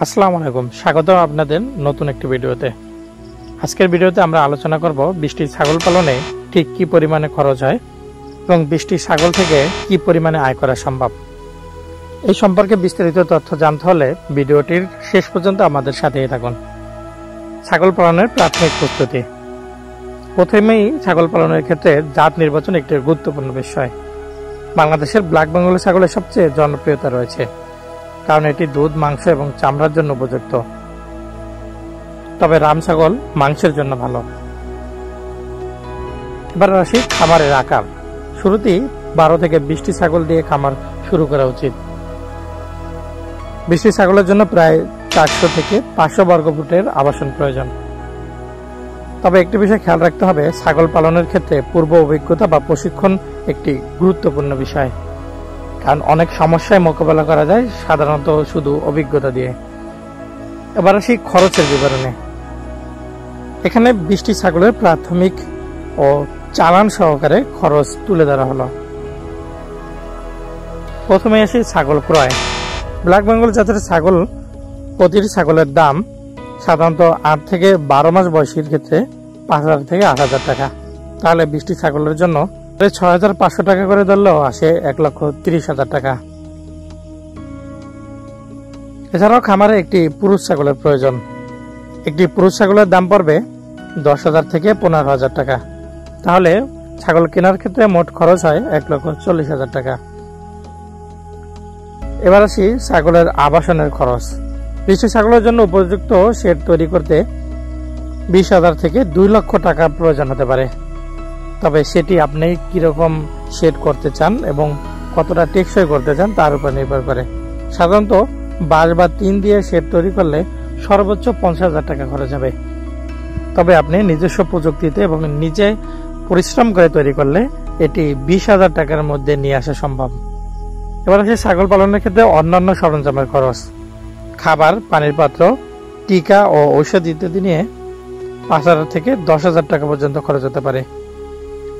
আসসালামু আলাইকুম, স্বাগত আপনাদের নতুন একটি ভিডিওতে। আজকের ভিডিওতে আমরা আলোচনা করব বৃষ্টি ছাগল পালনে ঠিক কি পরিমাণে খরচ হয় এবং বৃষ্টি ছাগল থেকে কি পরিমাণে আয় করা সম্ভব। এই সম্পর্কে বিস্তারিত তথ্য জানতে হলে ভিডিওটির শেষ পর্যন্ত আমাদের সাথেই থাকুন। ছাগল পালনের প্রাথমিক প্রস্তুতি। প্রথমেই ছাগল পালনের ক্ষেত্রে জাত নির্বাচন একটি গুরুত্বপূর্ণ বিষয়। বাংলাদেশের ব্ল্যাক বেঙ্গল ছাগলের সবচেয়ে জনপ্রিয়তা রয়েছে, কারণ এটি দুধ, মাংস এবং চামড়ার জন্য উপযুক্ত। তবে রাম ছাগল মাংসের জন্য ভালো। এবার আসি খামারের আকার। শুরুতেই 12 থেকে 20টি ছাগল দিয়ে খামার শুরু করা উচিত। 20টি ছাগলের জন্য প্রায় 400 থেকে 500 বর্গফুটের আবাসন প্রয়োজন। তবে একটি বিষয় খেয়াল রাখতে হবে, ছাগল পালনের ক্ষেত্রে পূর্ব অভিজ্ঞতা বা প্রশিক্ষণ একটি গুরুত্বপূর্ণ বিষয়, কারণ অনেক সমস্যায় মোকাবেলা করা যায় সাধারণত শুধু অভিজ্ঞতা দিয়ে। এবার আসি খরচের বিবরণে। এখানে 20টি ছাগলের প্রাথমিক ও চালান সহকারে খরচ তুলে ধরা হলো। প্রথমে আসি ছাগল ক্রয়। ব্ল্যাক বেঙ্গল জাতের ছাগল প্রতিটি ছাগলের দাম সাধারণত 8 থেকে 12 মাস বয়সীর ক্ষেত্রে 5000 থেকে 8000 টাকা। তাহলে 20টি ছাগলের জন্য 6500 টাকা করে ধরলেও আসে 1,30,000 টাকা। এছাড়াও খামারে একটি পুরুষ ছাগলের প্রয়োজন। একটি পুরুষ ছাগলের দাম পড়বে 10,000 থেকে 15,000 টাকা। তাহলে ছাগল কেনার ক্ষেত্রে মোট খরচ হয় 1,40,000 টাকা। এবার আসি ছাগলের আবাসনের খরচ। 20টি ছাগলের জন্য উপযুক্ত শেড তৈরি করতে 20,000 থেকে 2 লক্ষ টাকা প্রয়োজন হতে পারে। তবে সেটি আপনি কিরকম শেড করতে চান এবং কতটা টেকসই করতে চান তার উপর নির্ভর করে। সাধারণত বাঁশ বা টিন দিয়ে শেড তৈরি করলে সর্বোচ্চ 50,000 টাকা খরচ হবে। তবে আপনি নিজস্ব প্রযুক্তিতে এবং নিজে পরিশ্রম করে তৈরি করলে এটি 20,000 টাকার মধ্যে নিয়ে আসা সম্ভব। এবার আসে ছাগল পালনের ক্ষেত্রে অন্যান্য সরঞ্জামের খরচ। খাবার, পানির পাত্র, টিকা ও ঔষধ ইত্যাদি নিয়ে 5,000 থেকে 10,000 টাকা পর্যন্ত খরচ হতে পারে।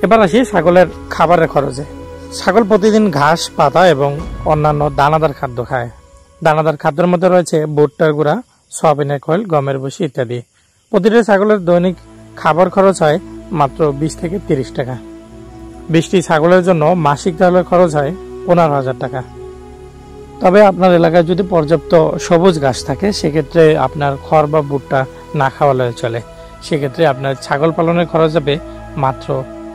এবার আসি ছাগলের খাবারের খরচে। ছাগল প্রতিদিন ঘাস, পাতা এবং অন্যান্য দানাদার খাদ্য খায়। দানাদার খাদ্যের মধ্যে রয়েছে ভুট্টার গুঁড়া, সয়াবিনের খৈল, গমের ভুসি ইত্যাদি। প্রতিটি ছাগলের দৈনিক খাবার খরচ হয় মাত্র 20 থেকে 30 টাকা। 20টি ছাগলের জন্য মাসিক তাহলে খরচ হয় 15,000 টাকা। তবে আপনার এলাকায় যদি পর্যাপ্ত সবুজ ঘাস থাকে সেক্ষেত্রে আপনার খড় বা ভুট্টা না খাওয়ালে চলে। সেক্ষেত্রে আপনার ছাগল পালনের খরচ হবে মাত্র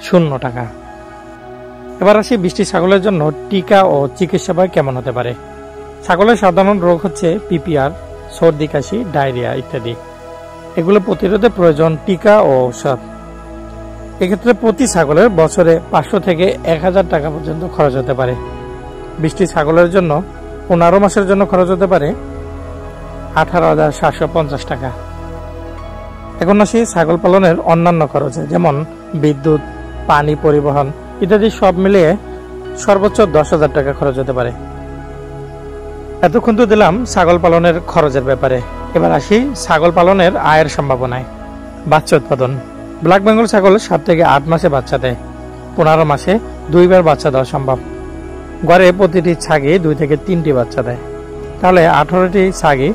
0 টাকা। এবার আসি 20টি ছাগলের জন্য টিকা ও চিকিৎসা ব্যয় কেমন হতে পারে। ছাগলের সাধারণ রোগ হচ্ছে পিপিআর, সর্দি, কাশি, ডায়রিয়া ইত্যাদি। এগুলো প্রতিরোধে প্রয়োজন টিকা ও ঔষধ। এক্ষেত্রে প্রতি ছাগলের বছরে 500 থেকে 1000 টাকা পর্যন্ত খরচ হতে পারে। 20টি ছাগলের জন্য 15 মাসের জন্য খরচ হতে পারে 18,750 টাকা। এখন আসি ছাগল পালনের অন্যান্য খরচে, যেমন বিদ্যুৎ, পানি, পরিবহন ইত্যাদি সব মিলিয়ে সর্বোচ্চ 10,000 টাকা খরচ হতে পারে। এতক্ষণ তো দিলাম ছাগল পালনের খরচের ব্যাপারে। এবার আসি ছাগল পালনের আয়ের সম্ভাবনায়। বাচ্চা উৎপাদন। ব্ল্যাক বেঙ্গল ছাগল 7 থেকে 8 মাসে বাচ্চা দেয়। 15 মাসে 2 বার বাচ্চা দেওয়া সম্ভব। গড়ে প্রতিটি ছাগি 2 থেকে 3টি বাচ্চা দেয়। তাহলে 18টি ছাগি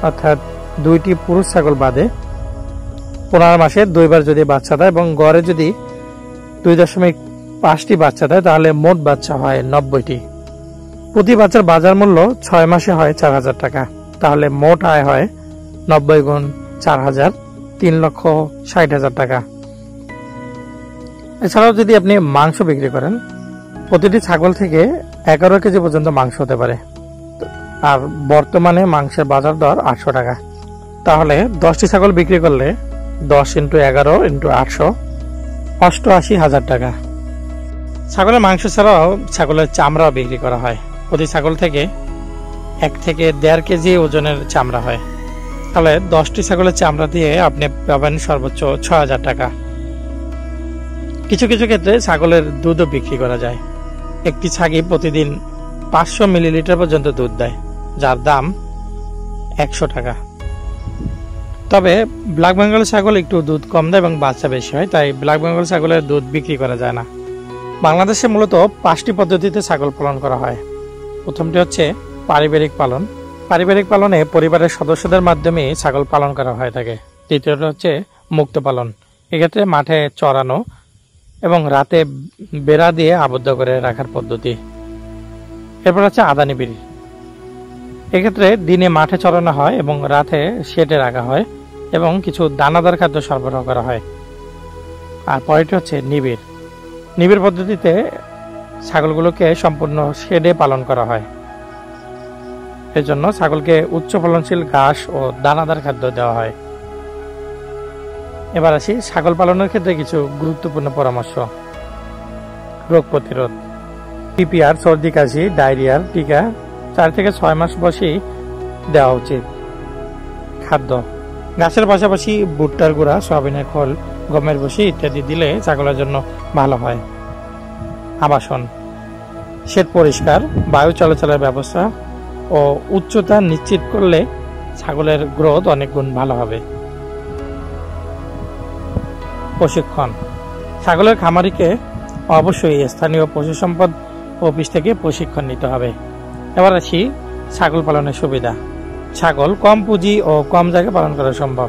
অর্থাৎ 2টি পুরুষ ছাগল বাদে 15 মাসে 2 বার যদি বাচ্চা দেয় এবং গড়ে যদি 2.5টি বাচ্চা দেয় তাহলে মোট বাচ্চা হয় 90টি। প্রতি বাচ্চার বাজার মূল্য 6 মাসে হয় 4,000 টাকা। তাহলে মোট আয় হয় 90 গুণ 4,000, 3,60,000 টাকা। এছাড়াও যদি আপনি মাংস বিক্রি করেন, প্রতিটি ছাগল থেকে 11 কেজি পর্যন্ত মাংস হতে পারে। আর বর্তমানে মাংসের বাজার দর 800 টাকা। তাহলে 10টি ছাগল বিক্রি করলে 10 × 11 × 800, 88,000 টাকা। ছাগলের মাংস ছাড়াও ছাগলের চামড়াও বিক্রি করা হয়। প্রতি ছাগল থেকে 1 থেকে 1.5 কেজি ওজনের চামড়া হয়। তাহলে 10টি ছাগলের চামড়া দিয়ে আপনি পাবেন সর্বোচ্চ 6,000 টাকা। কিছু কিছু ক্ষেত্রে ছাগলের দুধও বিক্রি করা যায়। একটি ছাগি প্রতিদিন 500 মিলিলিটার পর্যন্ত দুধ দেয়, যার দাম 100 টাকা। তবে ব্ল্যাক বেঙ্গল ছাগল একটু দুধ কম দেয় এবং বাচ্চা বেশি হয়, তাই ব্ল্যাক বেঙ্গল ছাগলের দুধ বিক্রি করা যায় না। বাংলাদেশে মূলত 5টি পদ্ধতিতে ছাগল পালন করা হয়। প্রথমটি হচ্ছে পারিবারিক পালন, পারিবারিক পালনে পরিবারের সদস্যদের মাধ্যমে ছাগল পালন করা হয়ে থাকে। তৃতীয়টা হচ্ছে মুক্ত পালন। এক্ষেত্রে মাঠে চড়ানো এবং রাতে বেড়া দিয়ে আবদ্ধ করে রাখার পদ্ধতি। এরপর হচ্ছে আদানি বিড়ি। এক্ষেত্রে দিনে মাঠে চড়ানো হয় এবং রাতে শেডে রাখা হয় এবং কিছু দানাদার খাদ্য সরবরাহ করা হয়। আর পরেরটি হচ্ছে নিবিড়। নিবিড় পদ্ধতিতে ছাগলগুলোকে সম্পূর্ণ শেডে পালন করা হয়। এজন্য ছাগলকে উচ্চ ফলনশীল ঘাস ও দানাদার খাদ্য দেওয়া হয়। এবার আসি ছাগল পালনের ক্ষেত্রে কিছু গুরুত্বপূর্ণ পরামর্শ। রোগ প্রতিরোধ। পিপিআর, সর্দি কাশি, ডায়রিয়ার টিকা 4 থেকে 6 মাস বয়সেই দেওয়া উচিত। খাদ্য ঘাসের পাশাপাশি ভুট্টার গুঁড়া, সয়াবিনের খোল, গমের ভুসি ইত্যাদি দিলে ছাগলের জন্য ভালো হয়। আবাসন, শেড পরিষ্কার, বায়ু চলাচলের ব্যবস্থা ও উচ্চতা নিশ্চিত করলে ছাগলের গ্রোথ অনেক গুণ ভালো হবে। প্রশিক্ষণ, ছাগলের খামারিকে অবশ্যই স্থানীয় পশু সম্পদ অফিস থেকে প্রশিক্ষণ নিতে হবে। এবার আসি ছাগল পালনের সুবিধা। ছাগল কম পুঁজি ও কম জায়গায় পালন করা সম্ভব।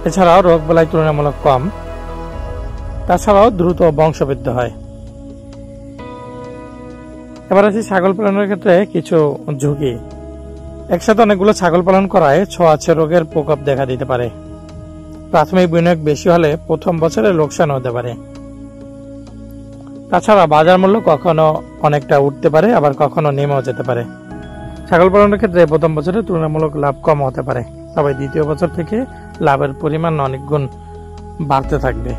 এছাড়াও রোগ বালাই তুলনামূলক কম। তাছাড়াও দ্রুত বংশবৃদ্ধি হয়। এবার আসি ছাগল পালনের ক্ষেত্রে কিছু ঝুঁকি। একসাথে অনেকগুলো ছাগল পালন করায় ছোঁয়াচে রোগের প্রকোপ দেখা দিতে পারে। প্রাথমিক বিনিয়োগ বেশি হলে প্রথম বছরে লোকসান হতে পারে। তাছাড়া বাজার মূল্য কখনো অনেকটা উঠতে পারে, আবার কখনো নেমেও যেতে পারে। ছাগল পালনের ক্ষেত্রে প্রথম বছরে তুলনামূলক লাভ কম হতে পারে, তবে দ্বিতীয় বছর থেকে লাভের পরিমাণ অনেক গুণ বাড়তে থাকবে।